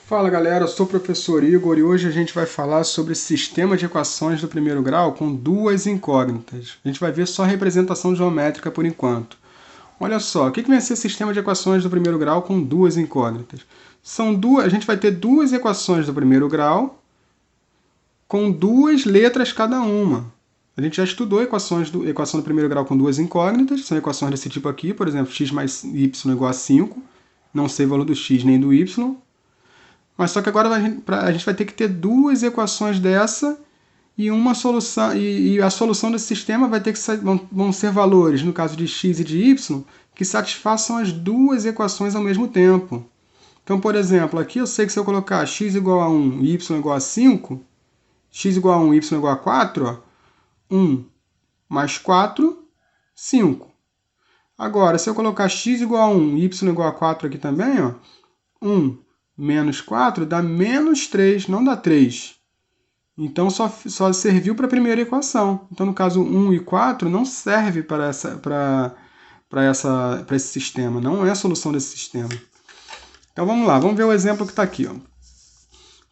Fala galera, eu sou o professor Igor e hoje a gente vai falar sobre sistema de equações do primeiro grau com duas incógnitas. A gente vai ver só representação geométrica por enquanto. Olha só, o que vai ser sistema de equações do primeiro grau com duas incógnitas? A gente vai ter duas equações do primeiro grau com duas letras cada uma. A gente já estudou equação do primeiro grau com duas incógnitas, são equações desse tipo aqui, por exemplo, x mais y igual a 5, não sei o valor do x nem do y. Mas só que agora a gente vai ter que ter duas equações dessa e uma solução e a solução desse sistema vai ter que vão ser valores, no caso de x e de y, que satisfaçam as duas equações ao mesmo tempo. Então, por exemplo, aqui eu sei que se eu colocar x igual a 1 e y igual a 5, x igual a 1 e y igual a 4, ó, 1 mais 4, 5. Agora, se eu colocar x igual a 1 e y igual a 4 aqui também, ó, 1 menos 4 dá menos 3, não dá 3. Então, só serviu para a primeira equação. Então, no caso, 1 e 4 não serve para esse sistema. Não é a solução desse sistema. Então, vamos lá. Vamos ver o exemplo que está aqui. Ó.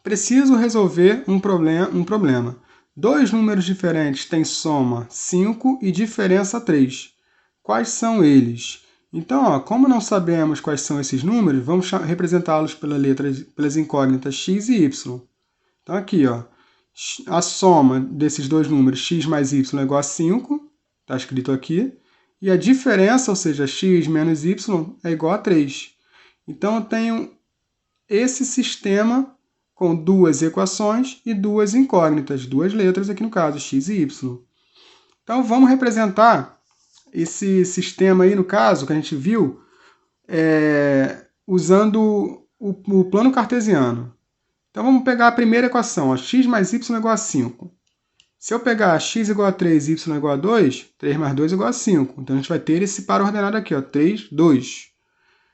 Preciso resolver um problema. Dois números diferentes têm soma 5 e diferença 3. Quais são eles? Então, ó, como não sabemos quais são esses números, vamos representá-los pelas incógnitas x e y. Então, aqui, ó, a soma desses dois números, x mais y, é igual a 5, está escrito aqui, e a diferença, ou seja, x menos y, é igual a 3. Então, eu tenho esse sistema com duas equações e duas incógnitas, duas letras aqui no caso, x e y. Então, vamos representar esse sistema aí, no caso, que a gente viu, usando o plano cartesiano. Então, vamos pegar a primeira equação, ó, x mais y é igual a 5. Se eu pegar x igual a 3 e y igual a 2, 3 mais 2 é igual a 5. Então, a gente vai ter esse par ordenado aqui, ó, 3, 2.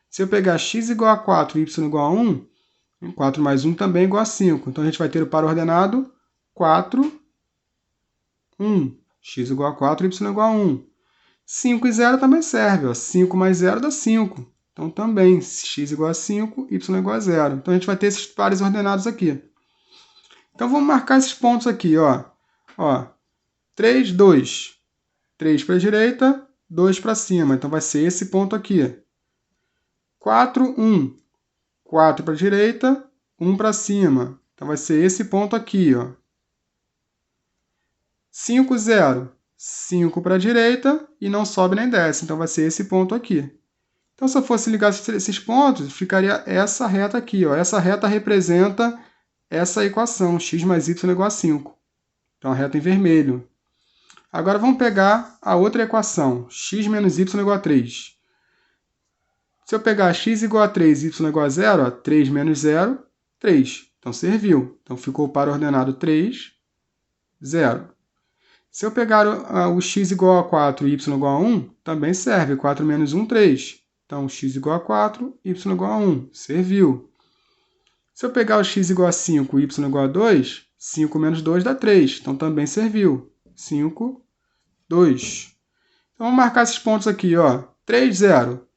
Se eu pegar x igual a 4 e y igual a 1, 4 mais 1 também é igual a 5. Então, a gente vai ter o par ordenado 4, 1. X igual a 4, y igual a 1. 5 e 0 também serve. Ó. 5 mais 0 dá 5. Então, também, x igual a 5, y igual a 0. Então, a gente vai ter esses pares ordenados aqui. Então, vamos marcar esses pontos aqui. Ó. 3, 2. 3 para a direita, 2 para cima. Então, vai ser esse ponto aqui. 4, 1. 4 para a direita, 1 para cima. Então, vai ser esse ponto aqui. Ó. 5, 0. 5 para a direita e não sobe nem desce. Então, vai ser esse ponto aqui. Então, se eu fosse ligar esses pontos, ficaria essa reta aqui. Ó. Essa reta representa essa equação, x mais y igual a 5. Então, a reta em vermelho. Agora, vamos pegar a outra equação, x menos y igual a 3. Se eu pegar x igual a 3 e y igual a 0, ó, 3 menos 0, 3. Então, serviu. Então, ficou o par ordenado 3, 0. Se eu pegar o x igual a 4 e y igual a 1, também serve. 4 menos 1, 3. Então, x igual a 4, y igual a 1. Serviu. Se eu pegar o x igual a 5 e y igual a 2, 5 menos 2 dá 3. Então, também serviu. 5, 2. Então, vamos marcar esses pontos aqui. Ó. 3, 0.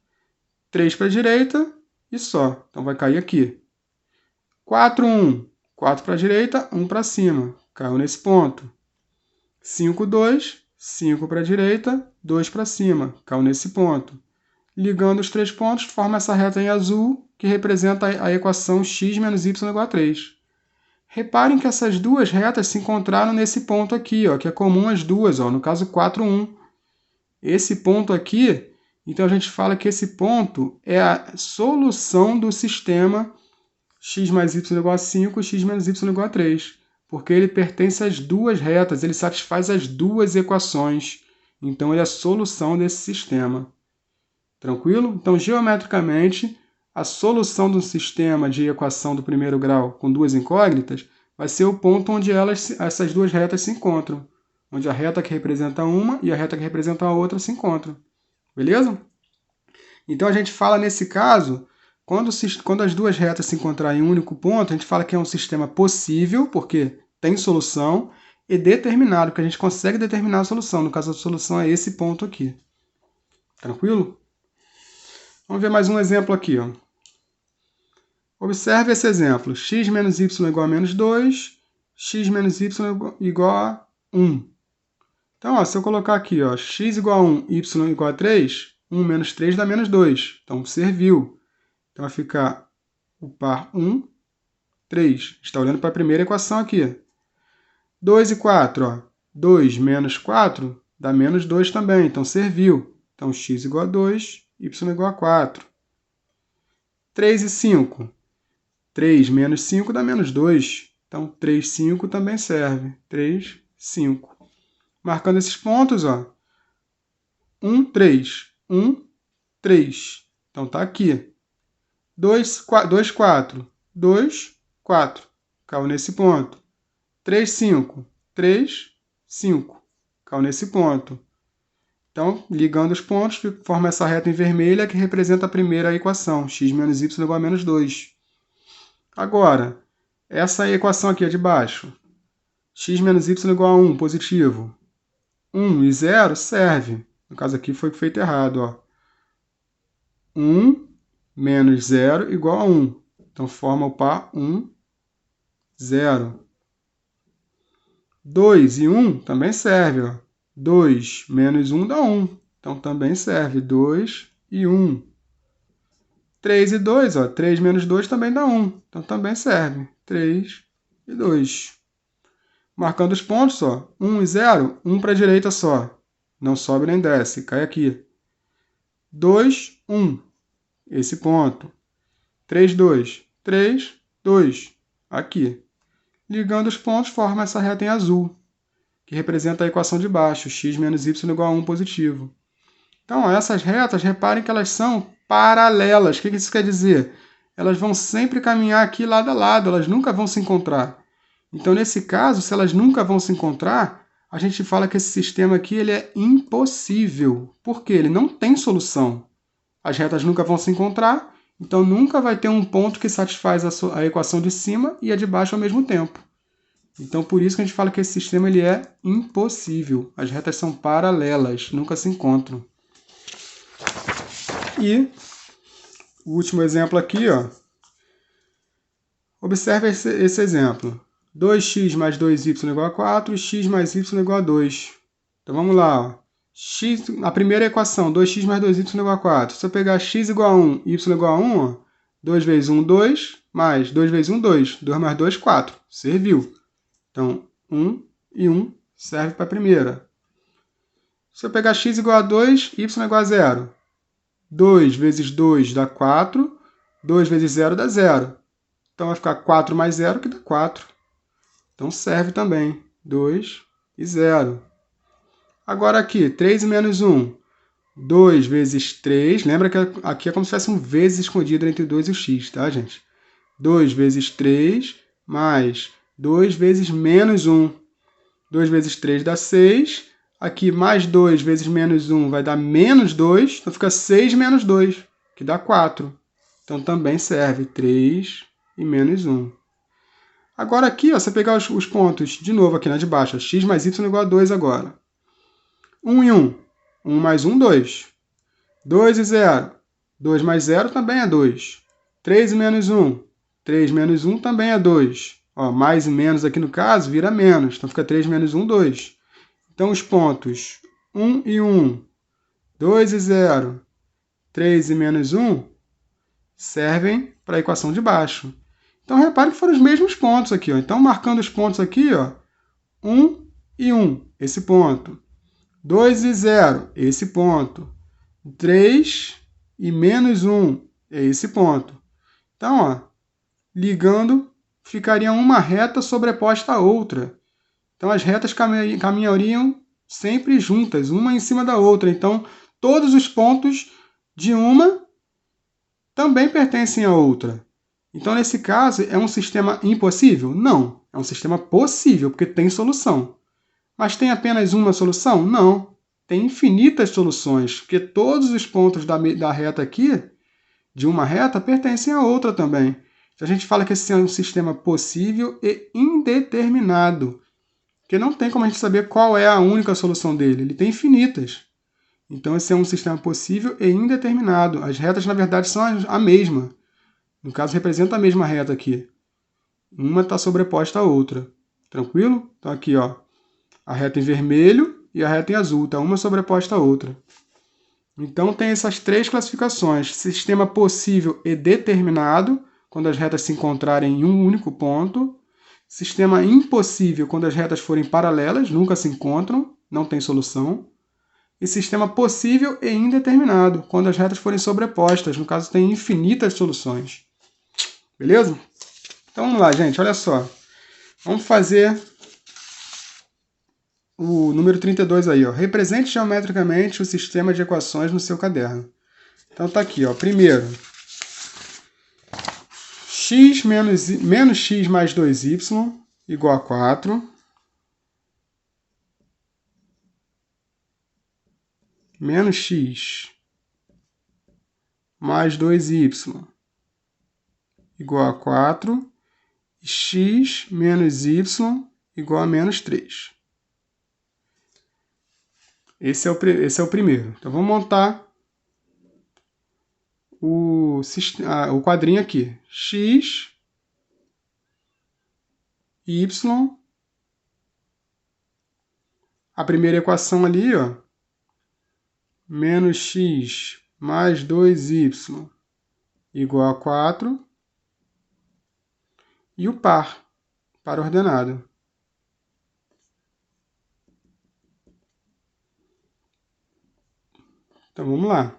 3 para a direita e só. Então, vai cair aqui. 4, 1. 4 para a direita, 1 para cima. Caiu nesse ponto. 5, 2. 5 para a direita, 2 para cima. Caiu nesse ponto. Ligando os três pontos, forma essa reta em azul, que representa a equação x menos y igual a 3. Reparem que essas duas retas se encontraram nesse ponto aqui, ó, que é comum às duas, ó, no caso 4, 1. Esse ponto aqui, então a gente fala que esse ponto é a solução do sistema x mais y igual a 5 e x menos y igual a 3, porque ele pertence às duas retas, ele satisfaz as duas equações, então ele é a solução desse sistema. Tranquilo? Então, geometricamente, a solução de um sistema de equação do primeiro grau com duas incógnitas vai ser o ponto onde essas duas retas se encontram, onde a reta que representa uma e a reta que representa a outra se encontram. Beleza? Então, a gente fala nesse caso, quando as duas retas se encontrarem em um único ponto, a gente fala que é um sistema possível, porque tem solução, e determinado, porque a gente consegue determinar a solução. No caso, a solução é esse ponto aqui. Tranquilo? Vamos ver mais um exemplo aqui. Ó. Observe esse exemplo. X menos y igual a menos 2, x menos y igual a 1. Então, ó, se eu colocar aqui, ó, x igual a 1, y igual a 3, 1 menos 3 dá menos 2. Então, serviu. Então, vai ficar o par 1, 3. Está olhando para a primeira equação aqui. 2 e 4, ó. 2 menos 4 dá menos 2 também. Então, serviu. Então, x igual a 2, y igual a 4. 3 e 5. 3 menos 5 dá menos 2. Então, 3, 5 também serve. 3, 5. Marcando esses pontos, ó. 1, 3. 1, 3. Então, está aqui. 2, 4. 2, 4. Caiu nesse ponto. 3, 5. 3, 5. Caiu nesse ponto. Então, ligando os pontos, forma essa reta em vermelha que representa a primeira equação. X menos y igual a menos 2. Agora, essa equação aqui é de baixo. X menos y igual a 1, positivo. 1 e 0 serve. No caso aqui foi feito errado, ó. 1 menos 0 igual a 1. Então, forma o par 1, 0. 2 e 1 também serve, ó. 2 menos 1 dá 1. Então, também serve. 2 e 1. 3 e 2, ó. 3 menos 2 também dá 1. Então, também serve. 3 e 2. Marcando os pontos, ó. 1 e 0, 1 para a direita só. Não sobe nem desce, cai aqui. 2, 1. Esse ponto. 3, 2. 3, 2. Aqui. Ligando os pontos, forma essa reta em azul, que representa a equação de baixo, x menos y igual a 1 positivo. Então, essas retas, reparem que elas são paralelas. O que isso quer dizer? Elas vão sempre caminhar aqui lado a lado, elas nunca vão se encontrar. Então, nesse caso, se elas nunca vão se encontrar, a gente fala que esse sistema aqui ele é impossível. Por quê? Ele não tem solução. As retas nunca vão se encontrar, então nunca vai ter um ponto que satisfaz a equação de cima e a de baixo ao mesmo tempo. Então, por isso que a gente fala que esse sistema ele é impossível. As retas são paralelas, nunca se encontram. E o último exemplo aqui, ó. Observe esse exemplo. 2x mais 2y igual a 4, x mais y igual a 2. Então, vamos lá. Ó. X, a primeira equação, 2x mais 2y igual a 4. Se eu pegar x igual a 1, y igual a 1, ó, 2 vezes 1, 2, mais 2 vezes 1, 2. 2 mais 2, 4. Serviu. Então, 1 e 1 serve para a primeira. Se eu pegar x igual a 2, y igual a 0. 2 vezes 2 dá 4. 2 vezes 0 dá 0. Então, vai ficar 4 mais 0, que dá 4. Então, serve também. 2 e 0. Agora aqui, 3 e menos 1. 2 vezes 3. Lembra que aqui é como se tivesse um vezes escondido entre 2 e o x, tá, gente? 2 vezes 3 mais 2 vezes menos 1. 2 vezes 3 dá 6. Aqui, mais 2 vezes menos 1 vai dar menos 2. Então, fica 6 menos 2, que dá 4. Então, também serve 3 e menos 1. Agora aqui, ó, você pegar os pontos de novo aqui na de baixo. X mais y igual a 2 agora. 1 e 1. 1 mais 1, 2. 2 e 0. 2 mais 0 também é 2. 3 e menos 1. 3 menos 1 também é 2. Ó, mais e menos aqui no caso vira menos. Então, fica 3 menos 1, 2. Então, os pontos 1 e 1, 2 e 0, 3 e menos 1 servem para a equação de baixo. Então, repare que foram os mesmos pontos aqui. Ó. Então, marcando os pontos aqui, ó, 1 e 1, esse ponto. 2 e 0, esse ponto. 3 e menos 1, é esse ponto. Então, ó, ligando, ficaria uma reta sobreposta à outra. Então, as retas caminhariam sempre juntas, uma em cima da outra. Então, todos os pontos de uma também pertencem à outra. Então, nesse caso, é um sistema impossível? Não. É um sistema possível, porque tem solução. Mas tem apenas uma solução? Não. Tem infinitas soluções, porque todos os pontos da reta aqui, de uma reta, pertencem à outra também. Então, a gente fala que esse é um sistema possível e indeterminado. Porque não tem como a gente saber qual é a única solução dele. Ele tem infinitas. Então, esse é um sistema possível e indeterminado. As retas, na verdade, são a mesma. No caso, representa a mesma reta aqui. Uma está sobreposta à outra. Tranquilo? Então aqui, ó, a reta em vermelho e a reta em azul. Está uma sobreposta à outra. Então tem essas três classificações. Sistema possível e determinado, quando as retas se encontrarem em um único ponto. Sistema impossível, quando as retas forem paralelas, nunca se encontram, não tem solução. E sistema possível e indeterminado, quando as retas forem sobrepostas, no caso tem infinitas soluções. Beleza? Então vamos lá, gente, olha só. Vamos fazer o número 32 aí, ó. Represente geometricamente o sistema de equações no seu caderno. Então tá aqui, ó. Primeiro, x menos x mais 2y igual a 4. Menos x mais 2y igual a 4. E x menos y igual a menos 3. Esse é o primeiro. Então vamos montar o quadrinho aqui. X, y. A primeira equação ali, ó. Menos x mais 2y igual a 4. E o par ordenado. Então vamos lá.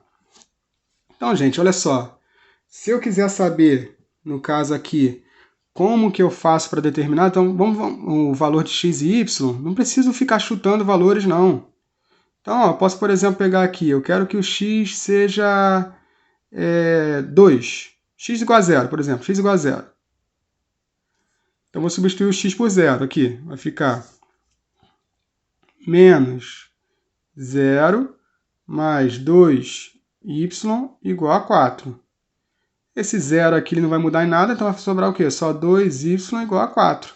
Então, gente, olha só. Se eu quiser saber, no caso aqui, como que eu faço para determinar, então vamos o valor de x e y, não preciso ficar chutando valores, não. Então, ó, posso, por exemplo, pegar aqui, eu quero que o x seja 2. X igual a 0, por exemplo, x igual a 0. Então, vou substituir o x por 0 aqui. Vai ficar menos 0 mais 2y igual a 4. Esse 0 aqui ele não vai mudar em nada, então vai sobrar o quê? Só 2y igual a 4.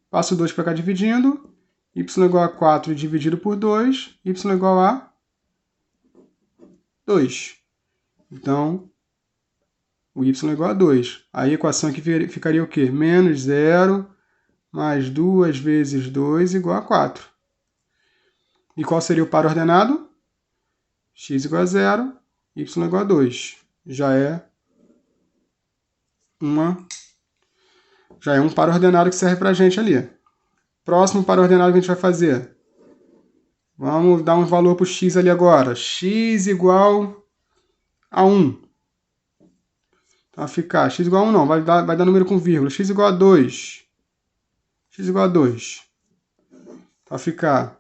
Passo o 2 para cá dividindo. Y igual a 4 dividido por 2. Y igual a 2. Então, o y igual a 2. Aí a equação aqui ficaria o quê? Menos 0 mais 2 vezes 2 igual a 4. E qual seria o par ordenado? X igual a 0, y igual a 2. Já é um par ordenado que serve para a gente ali. Próximo par ordenado que a gente vai fazer. Vamos dar um valor para o x ali agora. X igual a 1. Então vai ficar x igual a 1 não, vai dar número com vírgula. X igual a 2. X igual a 2. Então vai ficar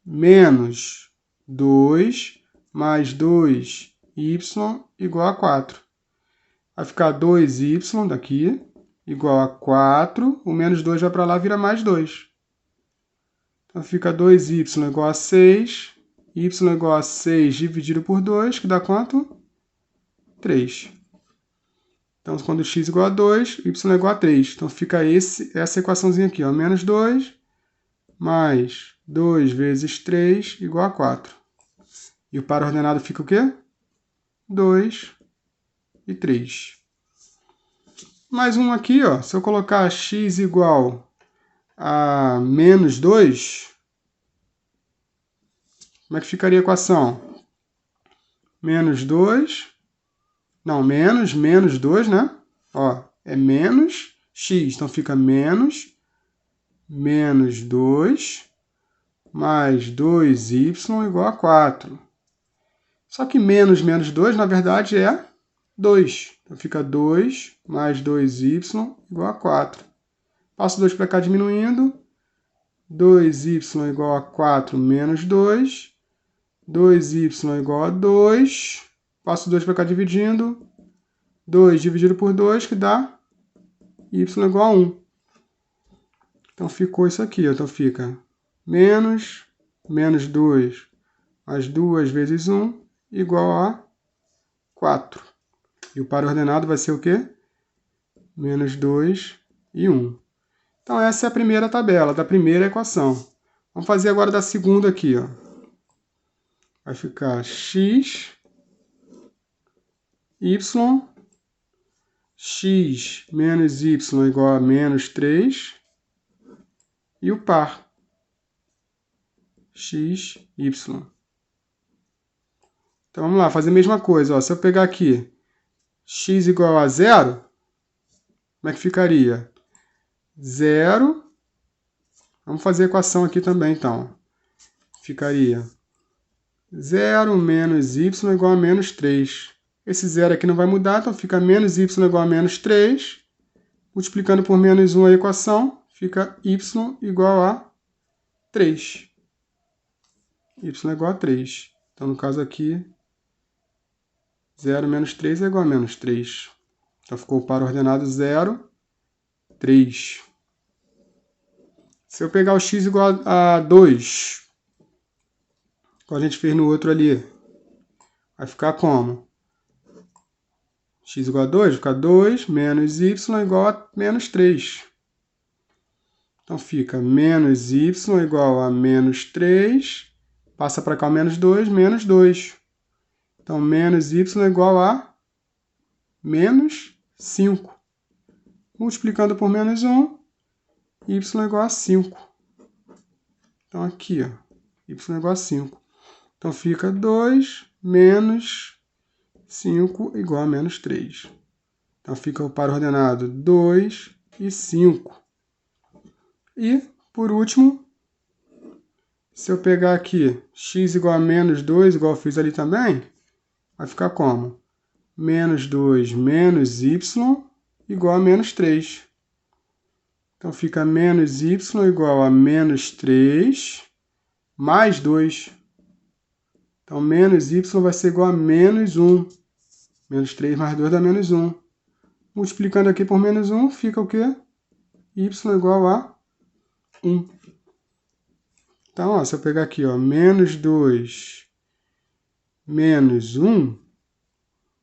menos 2 mais 2y igual a 4. Vai ficar 2y daqui igual a 4. O menos 2 vai para lá, vira mais 2. Então fica 2y igual a 6. Y igual a 6 dividido por 2, que dá quanto? 3. Então, quando x igual a 2, y igual a 3. Então, fica essa equaçãozinha aqui, ó. Menos 2 mais 2 vezes 3 igual a 4. E o par ordenado fica o quê? 2 e 3. Mais um aqui, ó. Se eu colocar x igual a menos 2, como é que ficaria a equação? Menos 2... Não, menos 2, né? Ó, é menos x. Então, fica menos 2 mais 2y igual a 4. Só que menos 2, na verdade, é 2. Então, fica 2 mais 2y igual a 4. Passo 2 para cá diminuindo. 2y igual a 4 menos 2. 2y igual a 2. Passo 2 para cá dividindo. 2 dividido por 2, que dá y igual a 1. Então, ficou isso aqui. Ó. Então, fica menos 2 mais 2 vezes 1 igual a 4. E o par ordenado vai ser o quê? Menos 2 e 1. Então, essa é a primeira tabela da primeira equação. Vamos fazer agora da segunda aqui. Ó. Vai ficar x, y. x menos y igual a menos 3. E o par, x, y. Então, vamos lá, fazer a mesma coisa. Ó. Se eu pegar aqui x igual a 0, como é que ficaria? 0. Vamos fazer a equação aqui também, então. Ficaria 0 menos y igual a menos 3. Esse 0 aqui não vai mudar, então fica menos y igual a menos 3. Multiplicando por menos 1 a equação, fica y igual a 3. Y igual a 3. Então, no caso aqui, 0 menos 3 é igual a menos 3. Então, ficou o par ordenado 0, 3. Se eu pegar o x igual a 2, como a gente fez no outro ali, vai ficar como? X igual a 2, vai ficar 2 menos y igual a menos 3. Então, fica menos y igual a menos 3. Passa para cá o menos 2, menos 2. Então, menos y igual a menos 5. Multiplicando por menos 1, y igual a 5. Então, aqui, ó, y igual a 5. Então, fica 2 menos 5 igual a menos 3. Então, fica o par ordenado 2 e 5. E, por último, se eu pegar aqui x igual a menos 2, igual eu fiz ali também, vai ficar como? Menos 2 menos y igual a menos 3. Então, fica menos y igual a menos 3 mais 2. Então, menos y vai ser igual a menos 1. Menos 3 mais 2 dá menos 1. Multiplicando aqui por menos 1, fica o quê? Y igual a 1. Então, ó, se eu pegar aqui, ó, menos 2 menos 1,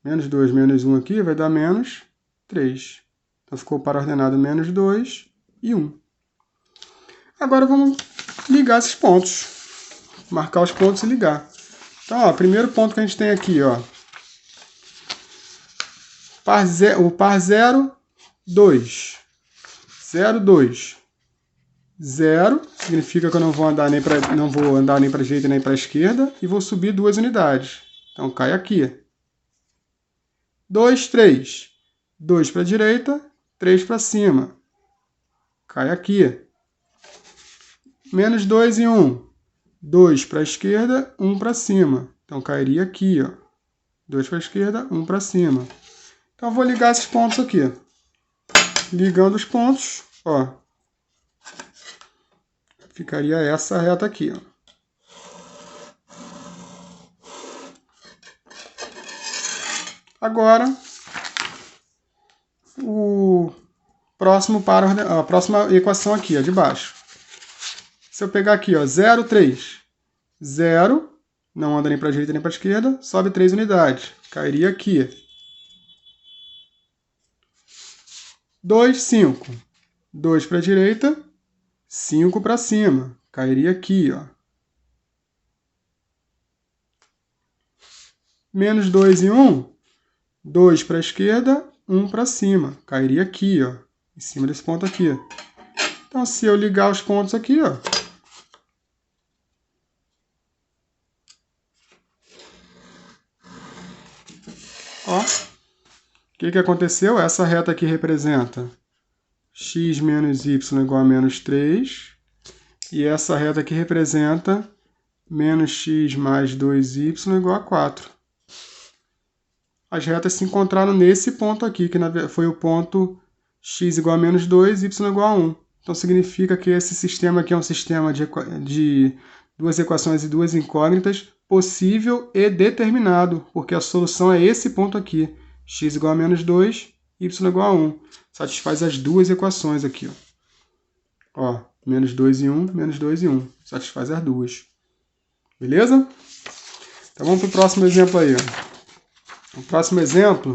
menos 2 menos 1 aqui vai dar menos 3. Então, ficou o par ordenado menos 2 e 1. Agora, vamos ligar esses pontos. Marcar os pontos e ligar. Então, ó, primeiro ponto que a gente tem aqui, ó. O par 0, 2. 0, 2. 0 significa que eu não vou andar nem para a direita nem para a esquerda e vou subir 2 unidades. Então, cai aqui. 2, 3. 2 para a direita, 3 para cima. Cai aqui. Menos 2 e 1. 2 para a esquerda, 1 para cima. Então, cairia aqui, ó. 2 para a esquerda, 1 para cima. Então, eu vou ligar esses pontos aqui. Ligando os pontos, ó. Ficaria essa reta aqui, ó. Agora, a próxima equação aqui, ó, de baixo. Se eu pegar aqui, ó, 0, 3. 0, não anda nem para a direita nem para a esquerda, sobe 3 unidades. Cairia aqui. 2, 5. 2 para a direita, 5 para cima. Cairia aqui, ó. Menos 2 e 1. 2 para a esquerda, 1 para cima. Cairia aqui, ó. Em cima desse ponto aqui. Então, se eu ligar os pontos aqui, ó. Ó. O que aconteceu? Essa reta aqui representa x menos y igual a menos 3. E essa reta aqui representa menos x mais 2y igual a 4. As retas se encontraram nesse ponto aqui, que foi o ponto x igual a menos 2, y igual a 1. Então, significa que esse sistema aqui é um sistema de duas equações e duas incógnitas, possível e determinado, porque a solução é esse ponto aqui, x igual a menos 2, y igual a 1. Satisfaz as duas equações aqui, ó. Menos 2 e 1, menos 2 e 1. Satisfaz as duas. Beleza? Então, vamos para o próximo exemplo aí, ó. O próximo exemplo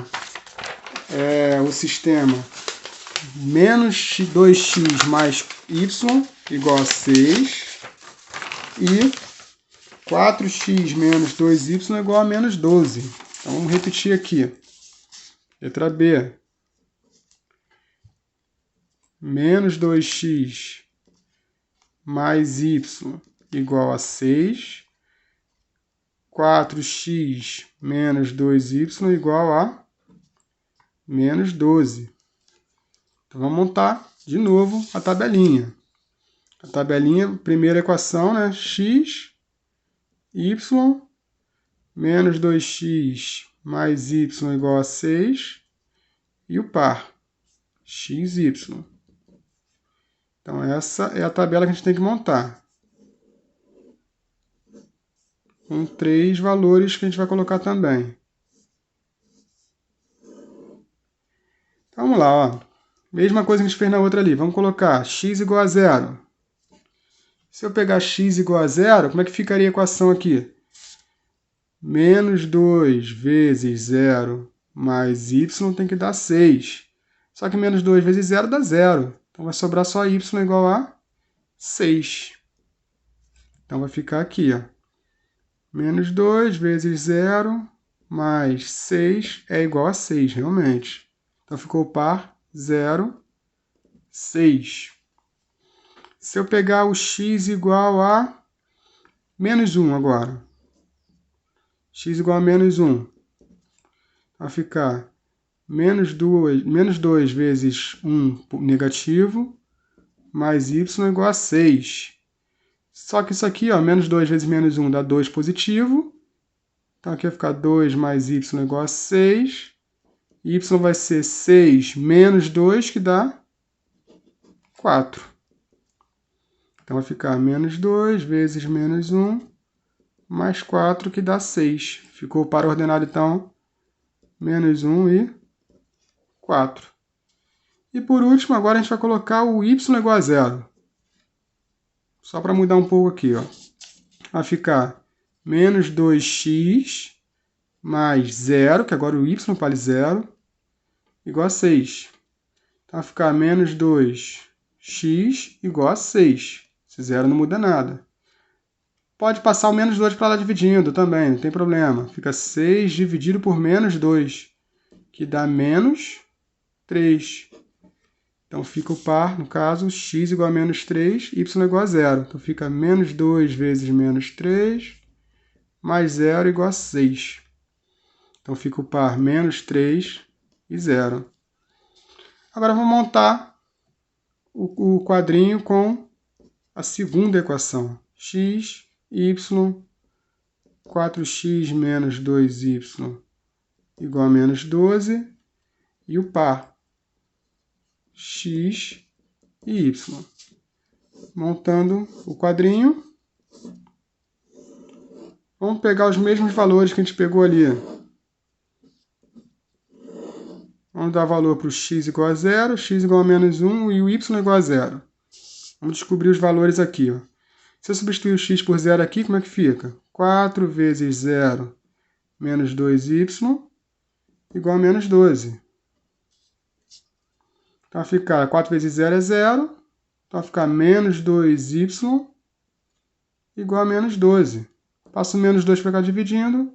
é o sistema menos 2x mais y igual a 6 e 4x menos 2y igual a menos 12. Então, vamos repetir aqui. Letra B. menos 2x mais y igual a 6. 4x menos 2y igual a menos 12. Então, vamos montar de novo a tabelinha. A tabelinha, primeira equação, né? X, y, menos 2x mais y igual a 6. E o par, x, y. Então, essa é a tabela que a gente tem que montar. Com 3 valores que a gente vai colocar também. Então, vamos lá, ó. Mesma coisa que a gente fez na outra ali. Vamos colocar x igual a 0. Se eu pegar x igual a 0, como é que ficaria a equação aqui? Menos 2 vezes 0 mais y tem que dar 6. Só que menos 2 vezes 0 dá 0. Então, vai sobrar só y igual a 6. Então, vai ficar aqui, ó. Menos 2 vezes 0 mais 6 é igual a 6, realmente. Então, ficou o par 0, 6. Se eu pegar o x igual a menos 1 agora. X igual a menos 1. Vai ficar menos 2 vezes 1 negativo, mais y igual a 6. Só que isso aqui, ó, menos 2 vezes menos 1 dá 2 positivo. Então aqui vai ficar 2 mais y igual a 6. Y vai ser 6 menos 2, que dá 4. Então vai ficar menos 2 vezes menos 1, mais 4, que dá 6. Ficou o par ordenado, então, menos 1 e 4. E por último, agora a gente vai colocar o y igual a 0. Só para mudar um pouco aqui, ó. Vai ficar menos 2x mais 0, que agora o y vale 0, igual a 6. Então vai ficar menos 2x igual a 6. Esse 0 não muda nada. Pode passar o menos 2 para lá dividindo também, não tem problema. Fica 6 dividido por menos 2, que dá menos 3. Então fica o par, no caso, x igual a menos 3, y igual a 0. Então fica menos 2 vezes menos 3, mais 0 igual a 6. Então fica o par menos 3 e 0. Agora vamos montar o quadrinho com a segunda equação. X, y, 4x menos 2y igual a menos 12. E o par x e y. Montando o quadrinho. Vamos pegar os mesmos valores que a gente pegou ali. Vamos dar valor para o x igual a 0, x igual a menos 1 e o y igual a 0. Vamos descobrir os valores aqui, ó. Se eu substituir o x por 0 aqui, como é que fica? 4 vezes 0 menos 2y igual a menos 12. Então vai ficar 4 vezes 0 é 0. Então vai ficar menos 2y igual a menos 12. Passo o menos 2 para cá dividindo.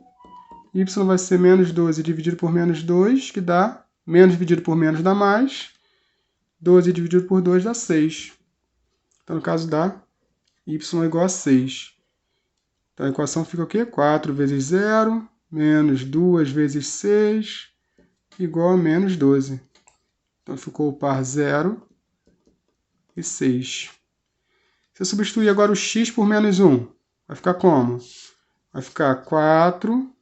Y vai ser menos 12 dividido por menos 2, que dá menos dividido por menos dá mais. 12 dividido por 2 dá 6. Então, no caso, dá y igual a 6. Então, a equação fica o quê? 4 vezes 0 menos 2 vezes 6 igual a menos 12. Então, ficou o par 0 e 6. Se eu substituir agora o x por menos 1, vai ficar como? Vai ficar 4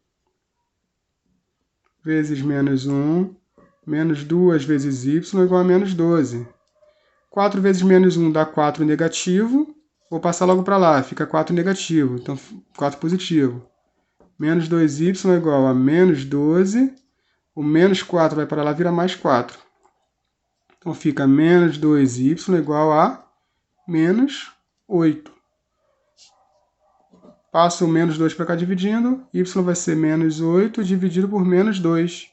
vezes menos 1, menos 2 vezes y igual a menos 12. 4 vezes menos 1 dá 4 negativo. Vou passar logo para lá, fica 4 negativo, então 4 positivo. Menos 2y é igual a menos 12. O menos 4 vai para lá, vira mais 4. Então fica menos 2y igual a menos 8. Passo o menos 2 para cá dividindo. Y vai ser menos 8 dividido por menos 2.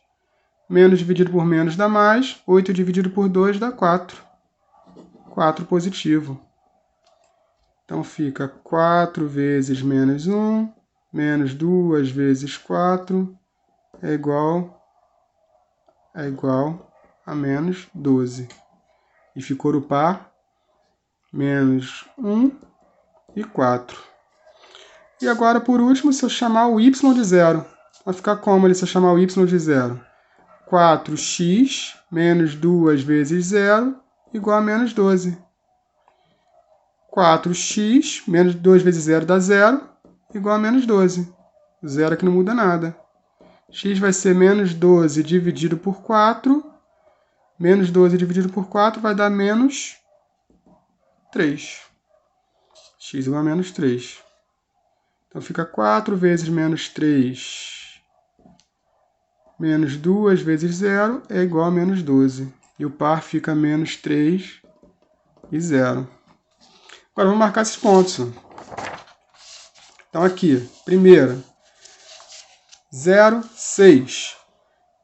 Menos dividido por menos dá mais. 8 dividido por 2 dá 4. 4 positivo. Então fica 4 vezes menos 1, menos 2 vezes 4, é igual a menos 12. e ficou o par menos 1 e 4. E agora, por último, se eu chamar o y de zero, vai ficar como ali se eu chamar o y de zero? 4x menos 2 vezes 0 igual a menos 12. 4x menos 2 vezes 0 dá 0, igual a menos 12. Zero aqui não muda nada. X vai ser menos 12 dividido por 4. Menos 12 dividido por 4 vai dar menos 3. X igual a menos 3. Então fica 4 vezes menos 3 menos 2 vezes 0 é igual a menos 12. E o par fica menos 3 e 0. Agora vamos marcar esses pontos. Então aqui, primeira, 0, 6.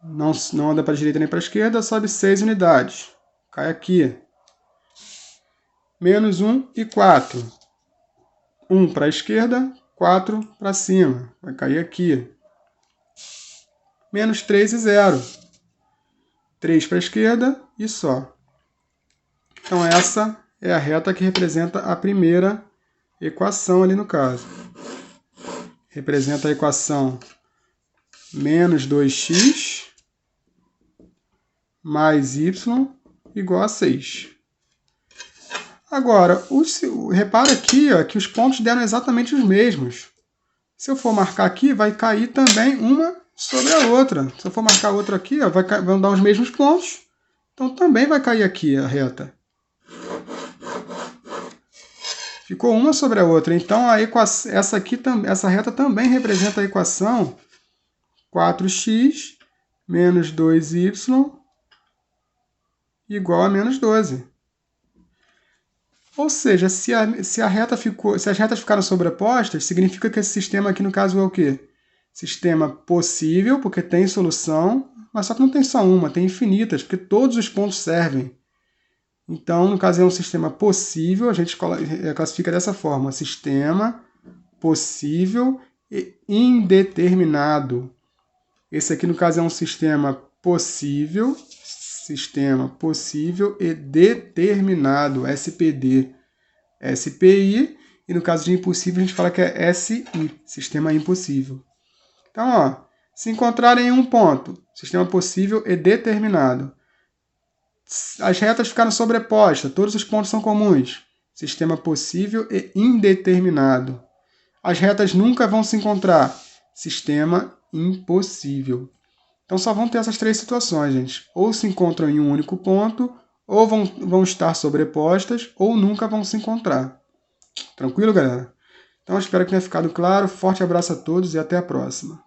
Não anda para a direita nem para a esquerda, sobe 6 unidades. Cai aqui. Menos 1 e 4. 1 para a esquerda, 4 para cima. Vai cair aqui. Menos 3 e 0. 3 para a esquerda e só. Então essa é a reta que representa a primeira equação ali no caso. Representa a equação menos 2x mais y igual a 6. Agora, repara aqui ó, que os pontos deram exatamente os mesmos. Se eu for marcar aqui, vai cair também uma sobre a outra. Se eu for marcar outra aqui, ó, vão dar os mesmos pontos. Então também vai cair aqui a reta. Ficou uma sobre a outra. Então essa reta também representa a equação 4x menos 2y igual a menos 12. Ou seja, se as retas ficaram sobrepostas, significa que esse sistema aqui no caso é o quê? Sistema possível, porque tem solução, mas só que não tem só uma, tem infinitas, porque todos os pontos servem. Então, no caso é um sistema possível, a gente classifica dessa forma, sistema possível e indeterminado. Esse aqui, no caso, é um sistema possível e determinado, SPD. SPI, e no caso de impossível, a gente fala que é SI, sistema impossível. Então, ó, se encontrarem um ponto, sistema possível e determinado. As retas ficaram sobrepostas, todos os pontos são comuns. Sistema possível e indeterminado. As retas nunca vão se encontrar. Sistema impossível. Então só vão ter essas três situações, gente. Ou se encontram em um único ponto, ou vão estar sobrepostas, ou nunca vão se encontrar. Tranquilo, galera? Então espero que tenha ficado claro. Forte abraço a todos e até a próxima.